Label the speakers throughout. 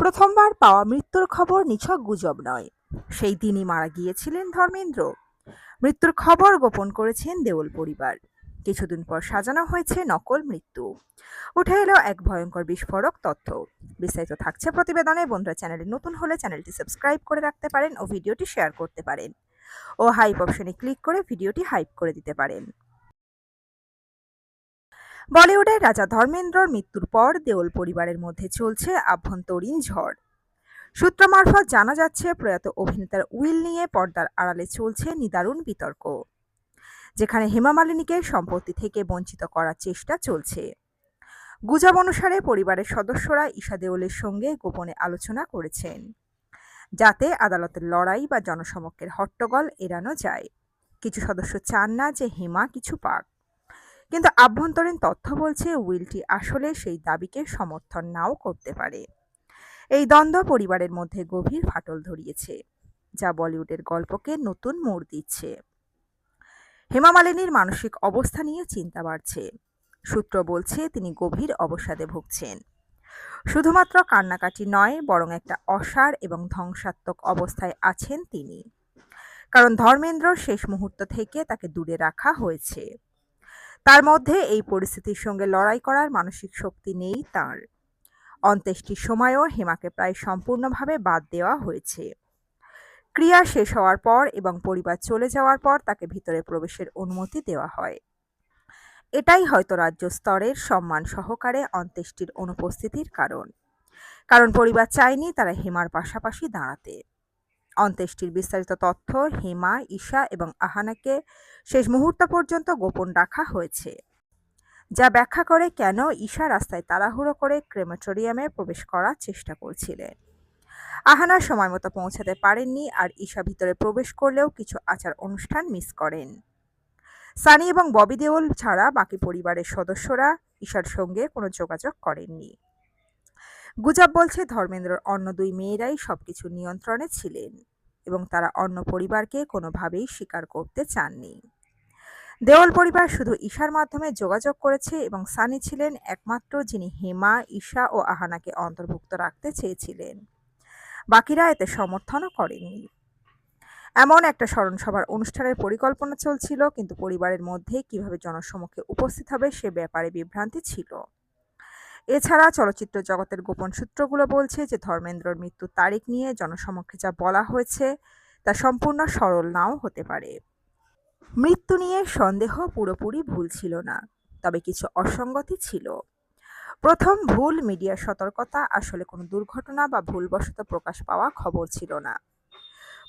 Speaker 1: প্রথমবার পাওয়া মৃত্যুর খবর নিছক গুজব নয়। সেই দিনই মারা গিয়েছিলেন ধর্মেন্দ্র। মৃত্যুর খবর গোপন করেছেন দেওল পরিবার। কিছুদিন পর সাজানো হয়েছে নকল মৃত্যু। উঠে এলো এক ভয়ঙ্কর বিস্ফোরক তথ্য। বিস্তারিত থাকছে প্রতিবেদনে। বন্ধুরা, চ্যানেলে নতুন হলে চ্যানেলটি সাবস্ক্রাইব করে রাখতে পারেন ও ভিডিওটি শেয়ার করতে পারেন ও হাইপ অপশনে ক্লিক করে ভিডিওটি হাইপ করে দিতে পারেন। বলিউডের রাজা ধর্মেন্দ্রর মৃত্যুর পর দেওল পরিবারের মধ্যে চলছে আভ্যন্তরীণ ঝড়। সূত্র মারফত জানা যাচ্ছে, প্রয়াত অভিনেতার উইল নিয়ে পর্দার আড়ালে চলছে নিদারুণ বিতর্ক, যেখানে হেমা মালিনীকে সম্পত্তি থেকে বঞ্চিত করার চেষ্টা চলছে। গুজব অনুসারে পরিবারের সদস্যরা ঈশা দেওলের সঙ্গে গোপনে আলোচনা করেছেন, যাতে আদালতের লড়াই বা জনসমক্ষের হট্টগোল এড়ানো যায়। কিছু সদস্য চান না যে হেমা কিছু পাক, কিন্তু আভ্যন্তরীণ তথ্য বলছে উইলটি আসলে সেই দাবিকে সমর্থন নাও করতে পারে। এই দ্বন্দ্ব পরিবারের মধ্যে গভীর ফাটল ধরিয়েছে, যা বলিউডের গল্পকে নতুন মোড় দিচ্ছে। হেমা মালিনীর মানসিক অবস্থা নিয়ে চিন্তা বাড়ছে। সূত্র বলছে তিনি গভীর অবসাদে ভুগছেন। শুধুমাত্র কান্নাকাটি নয়, বরং একটা অসাড় এবং ধ্বংসাত্মক অবস্থায় আছেন তিনি, কারণ ধর্মেন্দ্রর শেষ মুহূর্ত থেকে তাকে দূরে রাখা হয়েছে। তার মধ্যে এই পরিস্থিতির সঙ্গে লড়াই করার মানসিক শক্তি নেই তাঁর। অন্ত্যেষ্টির সময়ও হেমাকে প্রায় সম্পূর্ণভাবে বাদ দেওয়া হয়েছে। ক্রিয়া শেষ হওয়ার পর এবং পরিবার চলে যাওয়ার পর তাকে ভিতরে প্রবেশের অনুমতি দেওয়া হয়। এটাই হয়তো রাজ্য স্তরের সম্মান সহকারে অন্ত্যেষ্টির অনুপস্থিতির কারণ পরিবার চায়নি তারা হেমার পাশাপাশি দাঁড়াতে। অন্ত্যেষ্টির বিস্তারিত তথ্য হেমা, ঈশা এবং আহানাকে শেষ মুহূর্ত পর্যন্ত গোপন রাখা হয়েছে, যা ব্যাখ্যা করে কেন ঈশা রাস্তায় তাড়াহুড়ো করে ক্রেমেটোরিয়ামে প্রবেশ করার চেষ্টা করছিলেন। আহানা সময় মতো পৌঁছাতে পারেননি, আর ঈশা ভিতরে প্রবেশ করলেও কিছু আচার অনুষ্ঠান মিস করেন। সানি এবং ববি দেওল ছাড়া বাকি পরিবারের সদস্যরা ঈশার সঙ্গে কোনো যোগাযোগ করেননি। গুজব বলছে ধর্মেন্দ্রর অন্য দুই মেয়েরাই সবকিছু নিয়ন্ত্রণে ছিলেন এবং তারা অন্য পরিবারকে কোনোভাবেই স্বীকার করতে চাননি। দেওল পরিবার শুধু ঈশার মাধ্যমে যোগাযোগ করেছে এবং সানি ছিলেন একমাত্র যিনি হেমা, ঈশা ও আহানাকে অন্তর্ভুক্ত রাখতে চেয়েছিলেন। বাকিরা এতে সমর্থনও করেননি। এমন একটা স্মরণসভার অনুষ্ঠানের পরিকল্পনা চলছিল, কিন্তু পরিবারের মধ্যে কিভাবে জনসমক্ষে উপস্থিত হবে সে ব্যাপারে বিভ্রান্তি ছিল। এছাড়া চলচ্চিত্র জগতের গোপন সূত্রগুলো বলছে যে ধর্মেন্দ্রর মৃত্যুর তারিখ নিয়ে জনসমক্ষে যা বলা হয়েছে তা সম্পূর্ণ সরল নাও হতে পারে। মৃত্যু নিয়ে সন্দেহ পুরোপুরি ভুল ছিল না, তবে কিছু অসঙ্গতি ছিল। প্রথম ভুল, মিডিয়ার সতর্কতা। আসলে কোনো দুর্ঘটনা বা ভুলবশত প্রকাশ পাওয়া খবর ছিল না।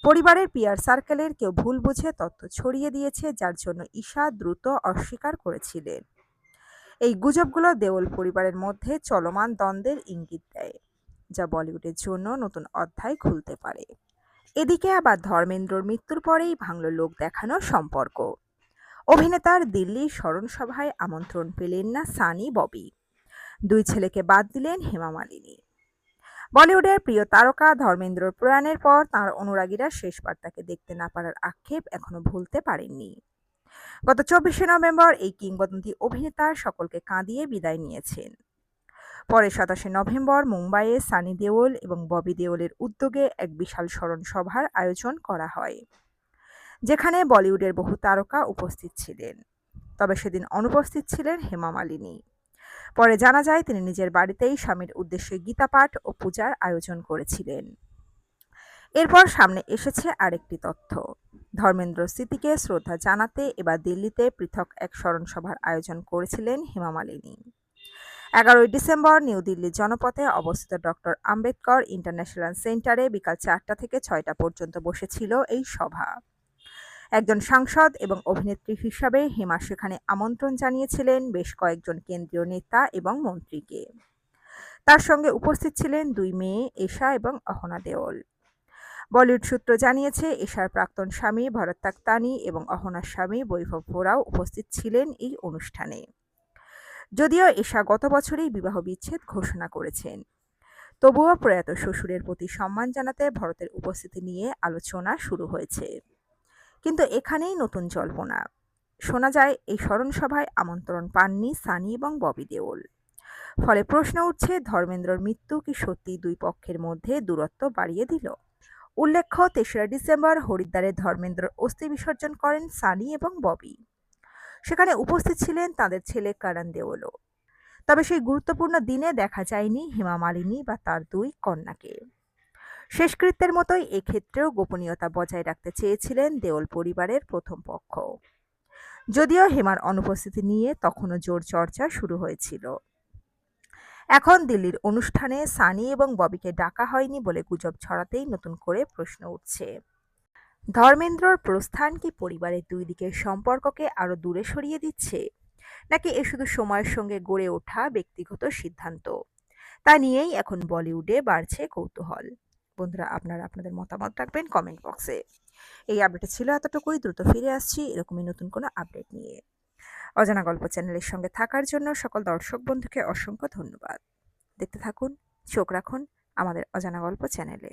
Speaker 1: পরিবারের পিআর সার্কেলের কেউ ভুল বুঝে তথ্য ছড়িয়ে দিয়েছে, যার জন্য ঈশা দ্রুত অস্বীকার করেছিলেন। এই গুজবগুলো দেওল পরিবারের মধ্যে চলমান দ্বন্দ্বের ইঙ্গিত দেয়, যা বলিউডের জন্য নতুন অধ্যায় খুলতে পারে। এদিকে আবার ধর্মেন্দ্রর মৃত্যুর পরেই ভাঙল লোক দেখানো সম্পর্ক। অভিনেতার দিল্লির স্মরণসভায় আমন্ত্রণ পেলেন না সানি, ববি। দুই ছেলেকে বাদ দিলেন হেমা মালিনী। বলিউডের প্রিয় তারকা ধর্মেন্দ্রর প্রয়াণের পর তাঁর অনুরাগীরা শেষবার তাকে দেখতে না পারার আক্ষেপ এখনো ভুলতে পারেননি। গত 24শে নভেম্বর এই কিংবদন্তি অভিনেতা সকলকে কাঁদিয়ে বিদায় নিয়েছেন। পরে 27শে নভেম্বর মুম্বাইয়ে সানি দেওল এবং ববি দেওলের উদ্যোগে এক বিশাল স্মরণ সভার আয়োজন করা হয়, যেখানে বলিউডের বহু তারকা উপস্থিত ছিলেন। তবে সেদিন অনুপস্থিত ছিলেন হেমা মালিনী। পরে জানা যায় তিনি নিজের বাড়িতেই স্বামীর উদ্দেশ্যে গীতাপাঠ ও পূজার আয়োজন করেছিলেন। এরপর সামনে এসেছে আরেকটি তথ্য। ধর্মেন্দ্র স্মৃতিকে শ্রদ্ধা জানাতে এবার দিল্লিতে পৃথক এক স্মরণসভার আয়োজন করেছিলেন হেমা মালিনী। 11ই ডিসেম্বর নিউ দিল্লির জনপথে অবস্থিত ডক্টর আম্বেদকর ইন্টারন্যাশনাল সেন্টারে বিকাল 4টা থেকে 6টা পর্যন্ত বসেছিল এই সভা। একজন সাংসদ এবং অভিনেত্রী হিসাবে হেমা সেখানে আমন্ত্রণ জানিয়েছিলেন বেশ কয়েকজন কেন্দ্রীয় নেতা এবং মন্ত্রীকে। তার সঙ্গে উপস্থিত ছিলেন দুই মেয়ে, এশা এবং অহনা দেওল। বলিউড সূত্র জানিয়েছে, এশার প্রাক্তন স্বামী ভরত তাক্তানি এবং অহনার স্বামী বৈভব ভোরাও উপস্থিত ছিলেন এই অনুষ্ঠানে। যদিও এশা গত বছরেই বিবাহ বিচ্ছেদ ঘোষণা করেছেন, তবুও প্রয়াত শ্বশুরের প্রতি সম্মান জানাতে ভরতের উপস্থিতি নিয়ে আলোচনা শুরু হয়েছে। কিন্তু এখানেই নতুন জল্পনা। শোনা যায় এই স্মরণসভায় আমন্ত্রণ পাননি সানি এবং ববি দেওল। ফলে প্রশ্ন উঠছে, ধর্মেন্দ্রর মৃত্যু কি সত্যিই দুই পক্ষের মধ্যে দূরত্ব বাড়িয়ে দিল? উল্লেখ্য, ৩রা ডিসেম্বর হরিদ্বারে ধর্মেন্দ্রর অস্থি বিসর্জন করেন সানি এবং ববি। সেখানে উপস্থিত ছিলেন তাদের ছেলে করণ দেওলও। তবে সেই গুরুত্বপূর্ণ দিনে দেখা যায়নি হেমা মালিনী বা তার দুই কন্যাকে। শেষকৃত্যের মতোই এক্ষেত্রেও গোপনীয়তা বজায় রাখতে চেয়েছিলেন দেওল পরিবারের প্রথম পক্ষ। যদিও হেমার অনুপস্থিতি নিয়ে তখনও জোর চর্চা শুরু হয়েছিল। এখন দিল্লির অনুষ্ঠানে সানি এবং ববিকে ডাকা হয়নি বলে গুজব ছড়াতেই নতুন করে প্রশ্ন উঠছে, ধর্মেন্দ্রর প্রস্থান কি পরিবারের দুই দিকের সম্পর্ককে আরো দূরে সরিয়ে দিচ্ছে, নাকি এ শুধু সময়ের সঙ্গে গড়ে ওঠা ব্যক্তিগত সিদ্ধান্ত? তা নিয়েই এখন বলিউডে বাড়ছে কৌতূহল। বন্ধুরা, আপনারা আপনাদের মতামত রাখবেন কমেন্ট বক্সে। এই আপডেট ছিল এতটুকুই। দ্রুত ফিরে আসছি এরকমই নতুন কোনো আপডেট নিয়ে। অজানা গল্প চ্যানেলের সঙ্গে থাকার জন্য সকল দর্শক বন্ধুকে অসংখ্য ধন্যবাদ। দেখতে থাকুন, চোখ রাখুন আমাদের অজানা গল্প চ্যানেলে।